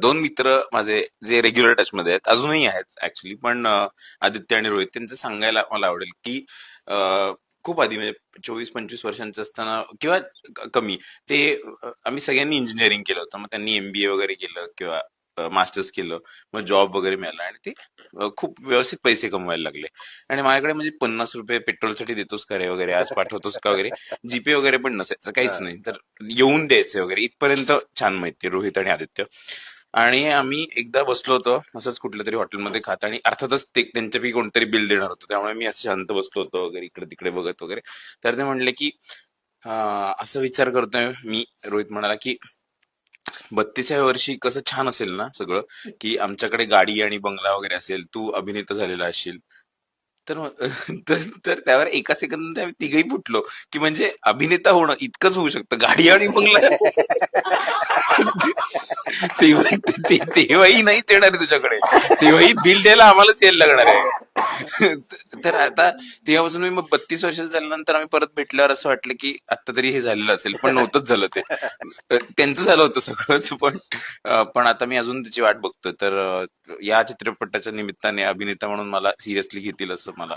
दोन मित्र माझे जे रेग्युलर टच मध्ये आहेत, अजूनही आहेत ऍक्च्युली. पण आदित्य आणि रोहित, त्यांचं सांगायला मला आवडेल की अ, खूप आधी म्हणजे 24-25 वर्षांचं असताना किंवा कमी, ते आम्ही सगळ्यांनी इंजिनिअरिंग केलं होतं. मग त्यांनी एमबीए वगैरे केलं किंवा मास्टर्स केलं, मग जॉब वगैरे मिळाला आणि ते खूप व्यवस्थित पैसे कमवायला लागले. आणि माझ्याकडे म्हणजे ₹50 पेट्रोलसाठी देतोस का रे वगैरे, आज पाठवतोस का वगैरे, जीपे वगैरे पण नसायचं, काहीच हा. नाही. तर येऊन द्यायचे वगैरे, इथपर्यंत छान माहिती रोहित आणि आदित्य. आणि आम्ही एकदा बसलो होतो असंच कुठल्या तरी हॉटेलमध्ये खात, आणि अर्थातच ते त्यांच्यापैकी कोणतरी बिल देणार होतं, त्यामुळे मी असं शांत बसलो होतो वगैरे, इकडे तिकडे बघत वगैरे. तर ते म्हणले की असं विचार करतोय मी. रोहित म्हणाला की 32व्या वर्षी कसं छान असेल ना सगळं, की आमच्याकडे गाडी आणि बंगला वगैरे असेल, तू अभिनेता झालेला असशील. तर तर त्यावर एका सेकंद आम्ही तिघही फुटलो, की म्हणजे अभिनेता होणं इतकंच होऊ शकतं, गाडी आणि बंगला. तेव्हा तेव्हाही नाहीच येणार आहे तुझ्याकडे, तेव्हाही बिल द्यायला आम्हालाच यायला लागणार आहे. तर आता तेव्हापासून मी, मग 32 वर्षाचं झाल्यानंतर आम्ही परत भेटल्यावर असं वाटलं की आता तरी हे झालेलं असेल, पण नव्हतंच झालं ते. त्यांचं झालं होतं सगळंच, पण आता मी अजून त्याची वाट बघतोय. तर या चित्रपटाच्या निमित्ताने अभिनेता म्हणून मला सिरियसली घेतील असं मला